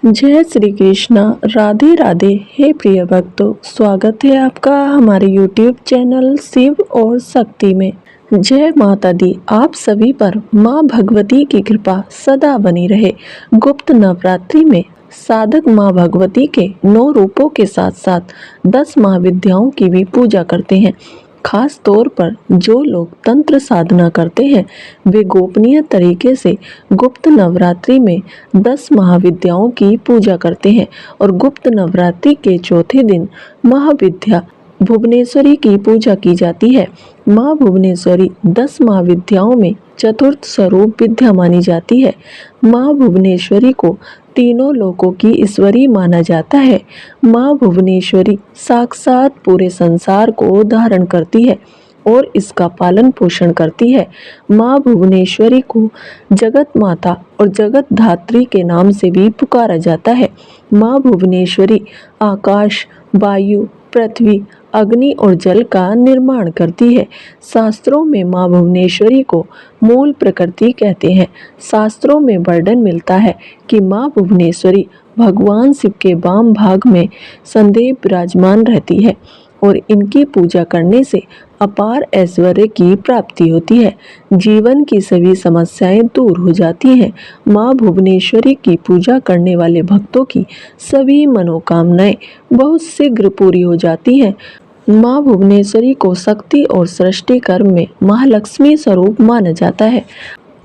जय श्री कृष्णा। राधे राधे। हे प्रिय भक्तों, स्वागत है आपका हमारे YouTube चैनल शिव और शक्ति में। जय माता दी आप सभी पर माँ भगवती की कृपा सदा बनी रहे। गुप्त नवरात्रि में साधक माँ भगवती के 9 रूपों के साथ साथ 10 महाविद्याओं की भी पूजा करते हैं। खास तौर पर जो लोग तंत्र साधना करते हैं वे गोपनीय तरीके से गुप्त नवरात्रि में 10 महाविद्याओं की पूजा करते हैं और गुप्त नवरात्रि के चौथे दिन महाविद्या भुवनेश्वरी की पूजा की जाती है। माँ भुवनेश्वरी 10 महाविद्याओं में चतुर्थ स्वरूप विद्या मानी जाती है। माँ भुवनेश्वरी को तीनों लोकों की ईश्वरी माना जाता है। माँ भुवनेश्वरी साक्षात पूरे संसार को धारण करती है और इसका पालन पोषण करती है। माँ भुवनेश्वरी को जगत माता और जगत धात्री के नाम से भी पुकारा जाता है। माँ भुवनेश्वरी आकाश, वायु, पृथ्वी, अग्नि और जल का निर्माण करती है। शास्त्रों में माँ भुवनेश्वरी को मूल प्रकृति कहते हैं। शास्त्रों में वर्णन मिलता है कि माँ भुवनेश्वरी भगवान शिव के वाम भाग में सदैव विराजमान रहती है और इनकी पूजा करने से अपार ऐश्वर्य की प्राप्ति होती है। जीवन की सभी समस्याएं दूर हो जाती हैं। माँ भुवनेश्वरी की पूजा करने वाले भक्तों की सभी मनोकामनाएं बहुत शीघ्र पूरी हो जाती हैं। माँ भुवनेश्वरी को शक्ति और सृष्टि कर्म में महालक्ष्मी स्वरूप माना जाता है।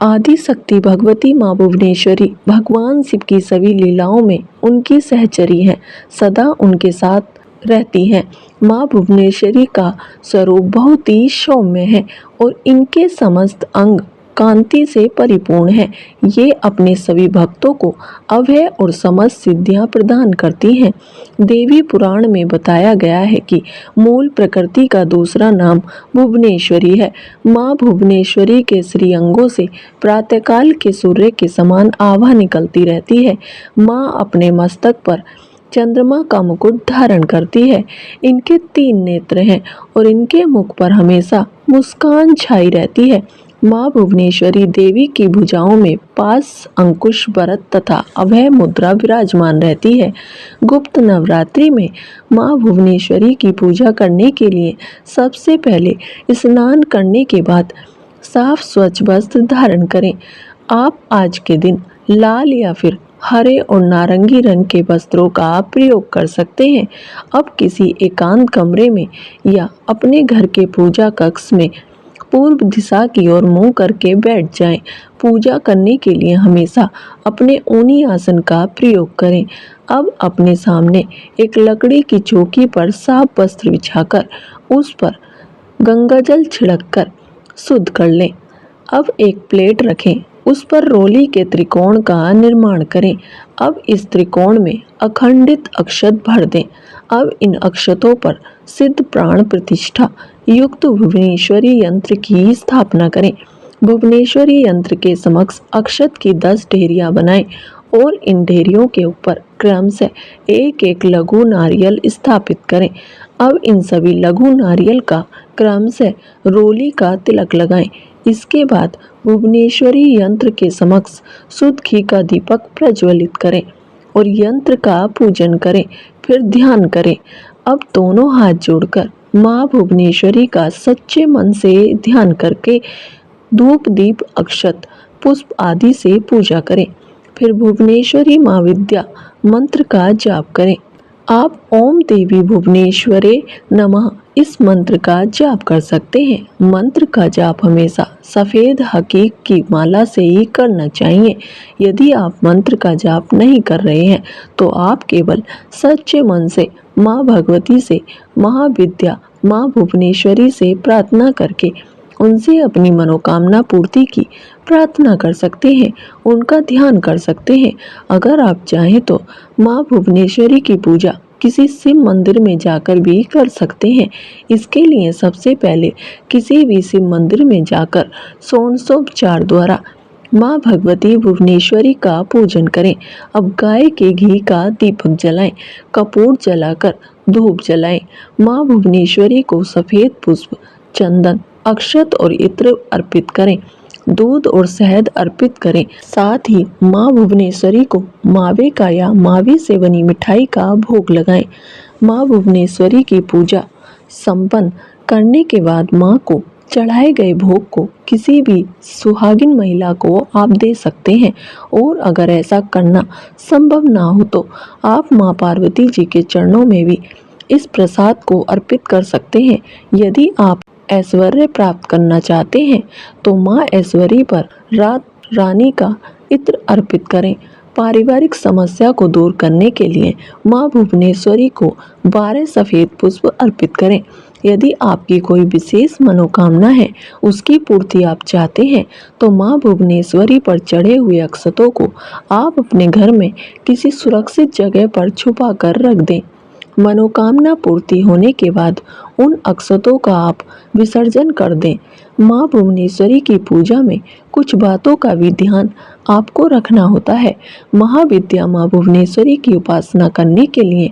आदि शक्ति भगवती माँ भुवनेश्वरी भगवान शिव की सभी लीलाओं में उनकी सहचरी हैं, सदा उनके साथ रहती हैं। माँ भुवनेश्वरी का स्वरूप बहुत ही सौम्य है और इनके समस्त अंग कांति से परिपूर्ण है। ये अपने सभी भक्तों को अभय और समस्त सिद्धियां प्रदान करती हैं। देवी पुराण में बताया गया है कि मूल प्रकृति का दूसरा नाम भुवनेश्वरी है। माँ भुवनेश्वरी के श्रीअंगों से प्रातःकाल के सूर्य के समान आभा निकलती रहती है। माँ अपने मस्तक पर चंद्रमा का मुकुट धारण करती है। इनके 3 नेत्र हैं और इनके मुख पर हमेशा मुस्कान छाई रहती है। माँ भुवनेश्वरी देवी की भुजाओं में पास, अंकुश, वरद तथा अभय मुद्रा विराजमान रहती है। गुप्त नवरात्रि में माँ भुवनेश्वरी की पूजा करने के लिए सबसे पहले स्नान करने के बाद साफ स्वच्छ वस्त्र धारण करें। आप आज के दिन लाल या फिर हरे और नारंगी रंग के वस्त्रों का प्रयोग कर सकते हैं। अब किसी एकांत कमरे में या अपने घर के पूजा कक्ष में पूर्व दिशा की ओर मुंह करके बैठ जाएं। पूजा करने के लिए हमेशा अपने ऊनी आसन का प्रयोग करें। अब अपने सामने एक लकड़ी की चौकी पर साफ वस्त्र बिछाकर उस पर गंगाजल छिड़ककर शुद्ध कर लें। अब एक प्लेट रखें, उस पर रोली के त्रिकोण का निर्माण करें। अब इस त्रिकोण में अखंडित अक्षत भर दें। अब इन अक्षतों पर सिद्ध प्राण प्रतिष्ठा युक्त भुवनेश्वरी यंत्र की स्थापना करें। भुवनेश्वरी यंत्र के समक्ष अक्षत की 10 ढेरियां बनाएं और इन ढेरियों के ऊपर क्रमशः एक एक लघु नारियल स्थापित करें। अब इन सभी लघु नारियल का क्रमशः रोली का तिलक लगाएं। इसके बाद भुवनेश्वरी यंत्र के समक्ष शुद्ध घी का दीपक प्रज्वलित करें और यंत्र का पूजन करें, फिर ध्यान करें। अब दोनों हाथ जोड़कर माँ भुवनेश्वरी का सच्चे मन से ध्यान करके धूप, दीप, अक्षत, पुष्प आदि से पूजा करें। फिर भुवनेश्वरी महाविद्या मंत्र का जाप करें। आप ओम देवी भुवनेश्वरे नमः इस मंत्र का जाप कर सकते हैं। मंत्र का जाप हमेशा सफ़ेद हकीक की माला से ही करना चाहिए। यदि आप मंत्र का जाप नहीं कर रहे हैं तो आप केवल सच्चे मन से माँ भगवती से महाविद्या माँ भुवनेश्वरी से प्रार्थना करके उनसे अपनी मनोकामना पूर्ति की प्रार्थना कर सकते हैं, उनका ध्यान कर सकते हैं। अगर आप चाहें तो माँ भुवनेश्वरी की पूजा किसी शिव मंदिर में जाकर भी कर सकते हैं। इसके लिए सबसे पहले किसी भी शिव मंदिर में जाकर षोडशोपचार द्वारा माँ भगवती भुवनेश्वरी का पूजन करें। अब गाय के घी का दीपक जलाएं, कपूर जलाकर धूप जलाएं। माँ भुवनेश्वरी को सफ़ेद पुष्प, चंदन, अक्षत और इत्र अर्पित करें। दूध और शहद अर्पित करें। साथ ही माँ भुवनेश्वरी को मावे का या मावे से बनी मिठाई का भोग लगाएं। माँ भुवनेश्वरी की पूजा संपन्न करने के बाद माँ को चढ़ाए गए भोग को किसी भी सुहागिन महिला को आप दे सकते हैं, और अगर ऐसा करना संभव ना हो तो आप माँ पार्वती जी के चरणों में भी इस प्रसाद को अर्पित कर सकते हैं। यदि आप ऐश्वर्य प्राप्त करना चाहते हैं तो माँ ऐश्वर्य पर रात रानी का इत्र अर्पित करें। पारिवारिक समस्या को दूर करने के लिए माँ भुवनेश्वरी को 12 सफ़ेद पुष्प अर्पित करें। यदि आपकी कोई विशेष मनोकामना है, उसकी पूर्ति आप चाहते हैं, तो माँ भुवनेश्वरी पर चढ़े हुए अक्षतों को आप अपने घर में किसी सुरक्षित जगह पर छुपा कर रख दें। मनोकामना पूर्ति होने के बाद उन अक्षतों का आप विसर्जन कर दें। माँ भुवनेश्वरी की पूजा में कुछ बातों का भी ध्यान आपको रखना होता है। महाविद्या माँ भुवनेश्वरी की उपासना करने के लिए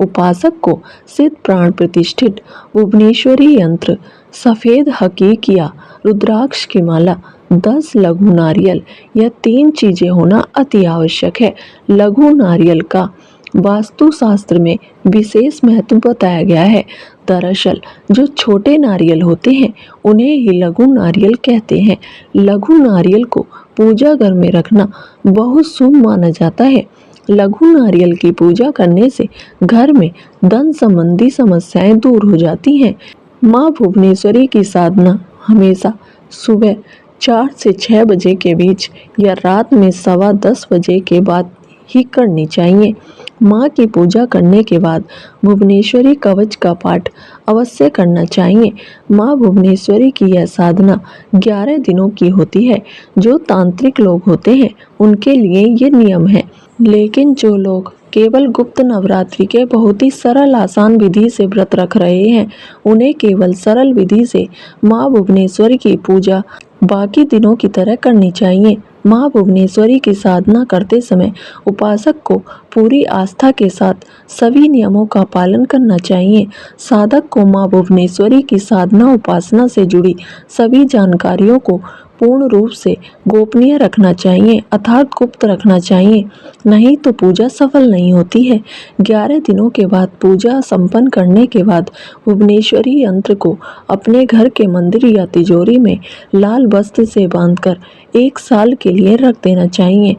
उपासक को सिद्ध प्राण प्रतिष्ठित भुवनेश्वरी यंत्र, सफ़ेद हकीक या रुद्राक्ष की माला, 10 लघु नारियल, यह 3 चीज़ें होना अति आवश्यक है। लघु नारियल का वास्तुशास्त्र में विशेष महत्व बताया गया है। दरअसल जो छोटे नारियल होते हैं उन्हें ही लघु नारियल कहते हैं। लघु नारियल को पूजा घर में रखना बहुत शुभ माना जाता है। लघु नारियल की पूजा करने से घर में धन संबंधी समस्याएं दूर हो जाती हैं। माँ भुवनेश्वरी की साधना हमेशा सुबह 4 से 6 बजे के बीच या रात में 10:15 बजे के बाद ही करनी चाहिए। माँ की पूजा करने के बाद भुवनेश्वरी कवच का पाठ अवश्य करना चाहिए। माँ भुवनेश्वरी की यह साधना 11 दिनों की होती है। जो तांत्रिक लोग होते हैं उनके लिए ये नियम है, लेकिन जो लोग केवल गुप्त नवरात्रि के बहुत ही सरल आसान विधि से व्रत रख रहे हैं, उन्हें केवल सरल विधि से माँ भुवनेश्वरी की पूजा बाकी दिनों की तरह करनी चाहिए। माँ भुवनेश्वरी की साधना करते समय उपासक को पूरी आस्था के साथ सभी नियमों का पालन करना चाहिए। साधक को माँ भुवनेश्वरी की साधना उपासना से जुड़ी सभी जानकारियों को पूर्ण रूप से गोपनीय रखना चाहिए, अर्थात गुप्त रखना चाहिए, नहीं तो पूजा सफल नहीं होती है। 11 दिनों के बाद पूजा संपन्न करने के बाद भुवनेश्वरी यंत्र को अपने घर के मंदिर या तिजोरी में लाल वस्त्र से बांधकर 1 साल के लिए रख देना चाहिए।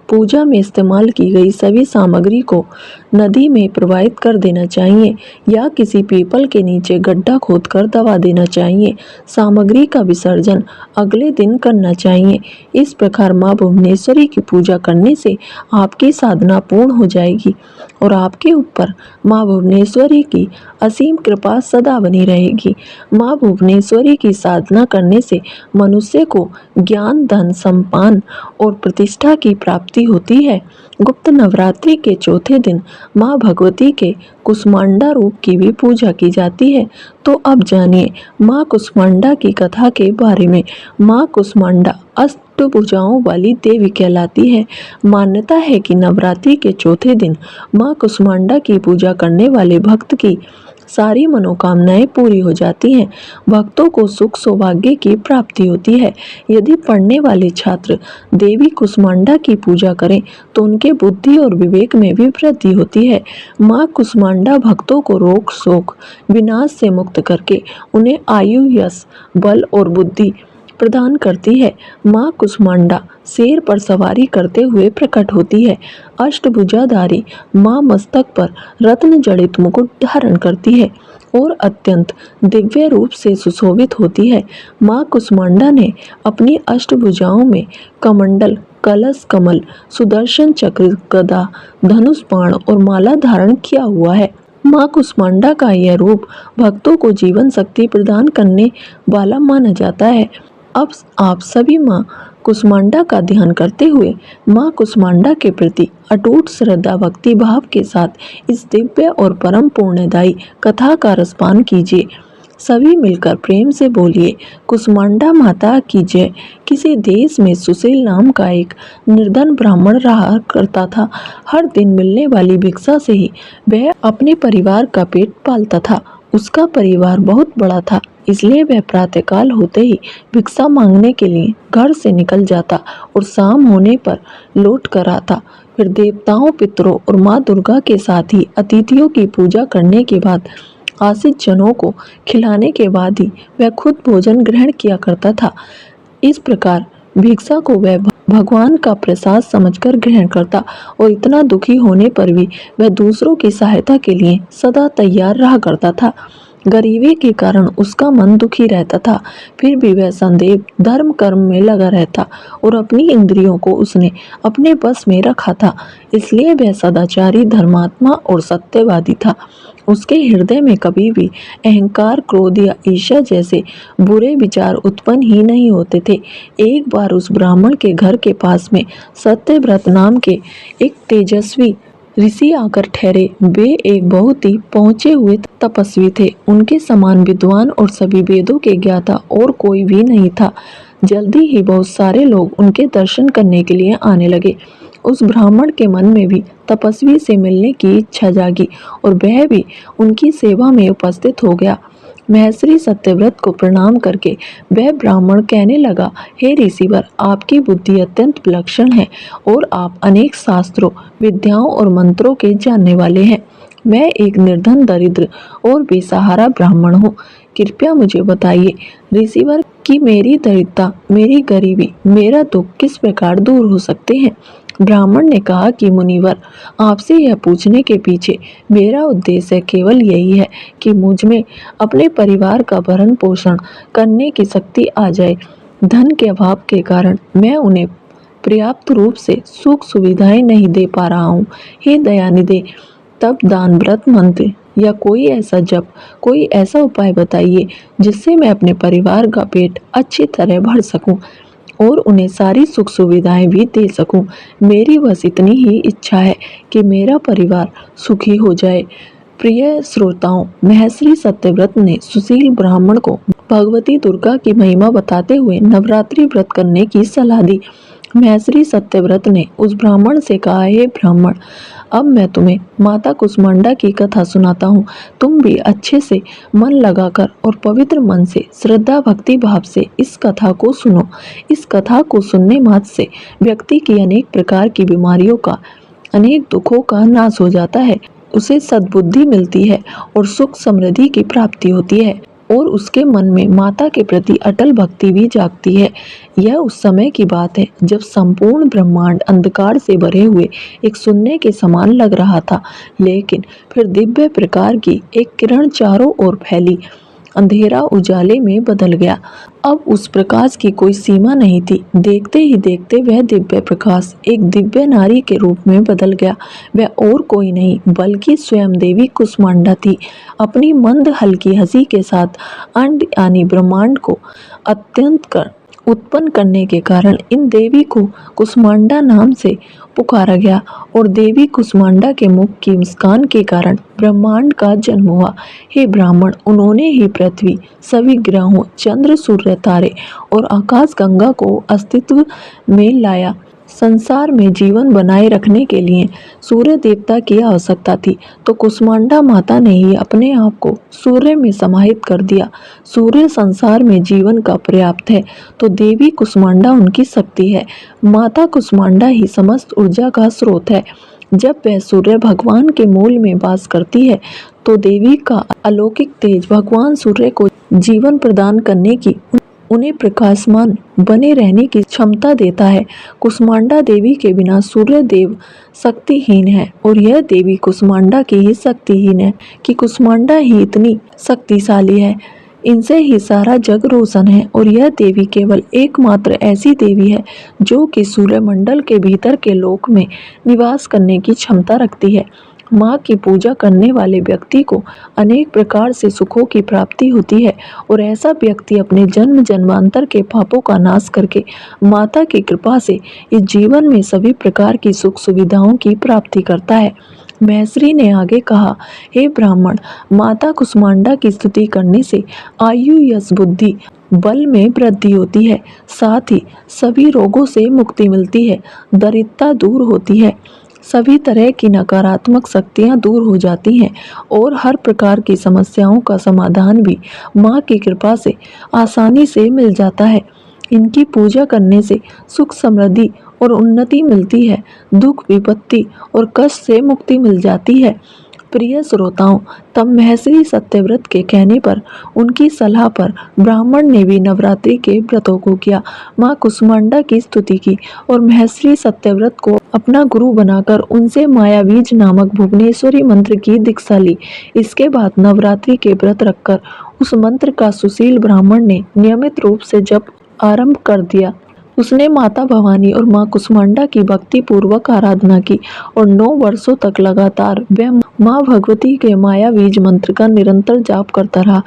पूजा में इस्तेमाल की गई सभी सामग्री को नदी में प्रवाहित कर देना चाहिए या किसी पीपल के नीचे गड्ढा खोदकर दबा देना चाहिए। सामग्री का विसर्जन अगले दिन करना चाहिए। इस प्रकार माँ भुवनेश्वरी की पूजा करने से आपकी साधना पूर्ण हो जाएगी और आपके ऊपर माँ भुवनेश्वरी की असीम कृपा सदा बनी रहेगी। माँ भुवनेश्वरी की साधना करने से मनुष्य को ज्ञान, धन, सम्मान और प्रतिष्ठा की प्राप्ति होती है। गुप्त नवरात्रि के चौथे दिन माँ भगवती के कुष्मांडा रूप की भी पूजा की जाती है। तो अब जानिए माँ कुष्मांडा की कथा के बारे में। माँ कुष्मांडा अष्टभुजाओं वाली देवी कहलाती है। मान्यता है कि नवरात्रि के चौथे दिन माँ कुष्मांडा की पूजा करने वाले भक्त की सारी मनोकामनाएं पूरी हो जाती हैं। भक्तों को सुख सौभाग्य की प्राप्ति होती है। यदि पढ़ने वाले छात्र देवी कुष्मांडा की पूजा करें तो उनके बुद्धि और विवेक में भी वृद्धि होती है। माँ कुष्मांडा भक्तों को रोग, शोक, विनाश से मुक्त करके उन्हें आयु, यश, बल और बुद्धि प्रदान करती है। माँ कुष्मांडा शेर पर सवारी करते हुए प्रकट होती है। अष्टभुजाधारी माँ मस्तक पर रत्न जड़ित मुकुट धारण करती है और अत्यंत दिव्य रूप से सुशोभित होती है। माँ कुष्मांडा ने अपनी अष्टभुजाओं में कमंडल, कलश, कमल, सुदर्शन चक्र, गदा, धनुष, बाण और माला धारण किया हुआ है। माँ कुष्मांडा का यह रूप भक्तों को जीवन शक्ति प्रदान करने वाला माना जाता है। अब आप सभी माँ कुष्मांडा का ध्यान करते हुए माँ कुष्मांडा के प्रति अटूट श्रद्धा भक्ति भाव के साथ इस दिव्य और परम पुण्यदायी कथा का रसपान कीजिए। सभी मिलकर प्रेम से बोलिए, कुष्मांडा माता की जय। किसी देश में सुशील नाम का एक निर्धन ब्राह्मण रहा करता था। हर दिन मिलने वाली भिक्षा से ही वह अपने परिवार का पेट पालता था। उसका परिवार बहुत बड़ा था, इसलिए वह प्रातःकाल होते ही भिक्षा मांगने के लिए घर से निकल जाता और शाम होने पर लौट कर आता। फिर देवताओं, पितरों और माँ दुर्गा के साथ ही अतिथियों की पूजा करने के बाद आश्रित जनों को खिलाने के बाद ही वह खुद भोजन ग्रहण किया करता था। इस प्रकार भिक्षा को वह भगवान का प्रसाद समझकर ग्रहण करता और इतना दुखी होने पर भी वह दूसरों की सहायता के लिए सदा तैयार रहा करता था। गरीबी के कारण उसका मन दुखी रहता था, फिर भी वह सदैव धर्म कर्म में लगा रहता और अपनी इंद्रियों को उसने अपने बस में रखा था, इसलिए वह सदाचारी, धर्मात्मा और सत्यवादी था। उसके हृदय में कभी भी अहंकार, क्रोध या ईर्ष्या जैसे बुरे विचार उत्पन्न ही नहीं होते थे। एक बार उस ब्राह्मण के घर के पास में सत्यव्रत नाम के एक तेजस्वी ऋषि आकर ठहरे। वे एक बहुत ही पहुंचे हुए तपस्वी थे। उनके समान विद्वान और सभी वेदों के ज्ञाता और कोई भी नहीं था। जल्दी ही बहुत सारे लोग उनके दर्शन करने के लिए आने लगे। उस ब्राह्मण के मन में भी तपस्वी से मिलने की इच्छा जागी और वह भी उनकी सेवा में उपस्थित हो गया। महर्षि सत्यव्रत को प्रणाम करके वह ब्राह्मण कहने लगा, हे ऋषिवर, आपकी बुद्धि अत्यंत विलक्षण है और आप अनेक शास्त्रों, विद्याओं और मंत्रों के जानने वाले हैं। मैं एक निर्धन, दरिद्र और बेसहारा ब्राह्मण हूँ। कृपया मुझे बताइए ऋषिवर कि मेरी दरिद्रता, मेरी गरीबी, मेरा दुख किस प्रकार दूर हो सकते हैं। ब्राह्मण ने कहा कि मुनिवर, आपसे यह पूछने के पीछे मेरा उद्देश्य केवल यही है कि मुझ में अपने परिवार का भरण पोषण करने की शक्ति आ जाए। धन के अभाव के कारण मैं उन्हें पर्याप्त रूप से सुख सुविधाएं नहीं दे पा रहा हूँ। हे दयानिधे, तब दान, व्रत, मंत्र या कोई ऐसा जप, कोई ऐसा उपाय बताइए जिससे मैं अपने परिवार का पेट अच्छी तरह भर सकूं और उन्हें सारी सुख सुविधाएं भी दे सकूं। मेरी बस इतनी ही इच्छा है कि मेरा परिवार सुखी हो जाए। प्रिय श्रोताओं, महर्षि सत्यव्रत ने सुशील ब्राह्मण को भगवती दुर्गा की महिमा बताते हुए नवरात्रि व्रत करने की सलाह दी। महर्षि सत्यव्रत ने उस ब्राह्मण से कहा, हे ब्राह्मण, अब मैं तुम्हें माता कुष्मांडा की कथा सुनाता हूँ। तुम भी अच्छे से मन लगाकर और पवित्र मन से, श्रद्धा भक्ति भाव से इस कथा को सुनो। इस कथा को सुनने मात्र से व्यक्ति की अनेक प्रकार की बीमारियों का, अनेक दुखों का नाश हो जाता है, उसे सद्बुद्धि मिलती है और सुख समृद्धि की प्राप्ति होती है और उसके मन में माता के प्रति अटल भक्ति भी जागती है। यह उस समय की बात है जब संपूर्ण ब्रह्मांड अंधकार से भरे हुए एक शून्य के समान लग रहा था, लेकिन फिर दिव्य प्रकार की एक किरण चारों ओर फैली। अंधेरा उजाले में बदल गया। अब उस प्रकाश की कोई सीमा नहीं थी। देखते ही देखते वह दिव्य प्रकाश एक दिव्य नारी के रूप में बदल गया। वह और कोई नहीं बल्कि स्वयं देवी कुष्मांडा थी। अपनी मंद हल्की हंसी के साथ अंड यानी ब्रह्मांड को अत्यंत उत्पन्न करने के कारण इन देवी को कुष्मांडा नाम से पुकारा गया और देवी कुष्मांडा के मुख की मुस्कान के कारण ब्रह्मांड का जन्म हुआ। हे ब्राह्मण, उन्होंने ही पृथ्वी, सभी ग्रहों, चंद्र, सूर्य, तारे और आकाश गंगा को अस्तित्व में लाया। संसार में जीवन बनाए रखने के लिए सूर्य देवता की आवश्यकता थी, तो कुष्मांडा माता ने ही अपने आप को सूर्य में समाहित कर दिया। सूर्य संसार में जीवन का पर्याप्त है, तो देवी कुष्मांडा उनकी शक्ति है। माता कुष्मांडा ही समस्त ऊर्जा का स्रोत है। जब वह सूर्य भगवान के मूल में वास करती है, तो देवी का अलौकिक तेज भगवान सूर्य को जीवन प्रदान करने की, उन्हें प्रकाशमान बने रहने की क्षमता देता है। कुष्मांडा देवी के बिना सूर्य देव शक्तिहीन है और यह देवी कुष्मांडा की ही शक्तिहीन है कि कुष्मांडा ही इतनी शक्तिशाली है। इनसे ही सारा जग रोशन है और यह देवी केवल एकमात्र ऐसी देवी है जो कि सूर्यमंडल के भीतर के लोक में निवास करने की क्षमता रखती है। माँ की पूजा करने वाले व्यक्ति को अनेक प्रकार से सुखों की प्राप्ति होती है और ऐसा व्यक्ति अपने जन्म जन्मांतर के पापों का नाश करके माता की कृपा से इस जीवन में सभी प्रकार की सुख सुविधाओं की प्राप्ति करता है। महर्षि ने आगे कहा, हे ब्राह्मण, माता कुष्मांडा की स्तुति करने से आयु, यश, बुद्धि, बल में वृद्धि होती है, साथ ही सभी रोगों से मुक्ति मिलती है, दरिद्रता दूर होती है, सभी तरह की नकारात्मक शक्तियां दूर हो जाती हैं और हर प्रकार की समस्याओं का समाधान भी माँ की कृपा से आसानी से मिल जाता है। इनकी पूजा करने से सुख समृद्धि और उन्नति मिलती है, दुख विपत्ति और कष्ट से मुक्ति मिल जाती है। प्रिय श्रोताओं, तब महर्षि सत्यव्रत के कहने पर, उनकी सलाह पर ब्राह्मण ने भी नवरात्रि के व्रतों को किया। माँ कुष्मांडा की स्तुति की और महर्षि सत्यव्रत को अपना गुरु बनाकर उनसे मायाबीज नामक भुवनेश्वरी मंत्र की दीक्षा ली। इसके बाद नवरात्रि के व्रत रखकर उस मंत्र का सुशील ब्राह्मण ने नियमित रूप से जप आरंभ कर दिया। उसने माता भवानी और माँ कुष्मांडा की भक्ति पूर्वक आराधना की और 9 वर्षों तक लगातार वह माँ भगवती के मायाबीज मंत्र का निरंतर जाप करता रहा।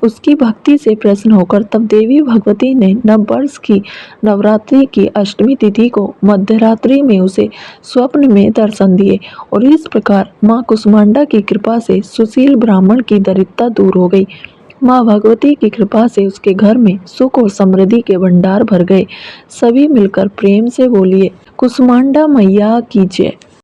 उसकी भक्ति से प्रसन्न होकर तब देवी भगवती ने नववर्ष की नवरात्रि की अष्टमी तिथि को मध्यरात्रि में उसे स्वप्न में दर्शन दिए और इस प्रकार माँ कुष्मांडा की कृपा से सुशील ब्राह्मण की दरिद्रता दूर हो गई। माँ भगवती की कृपा से उसके घर में सुख और समृद्धि के भंडार भर गए। सभी मिलकर प्रेम से बोलिए, कुष्मांडा मैया की जय।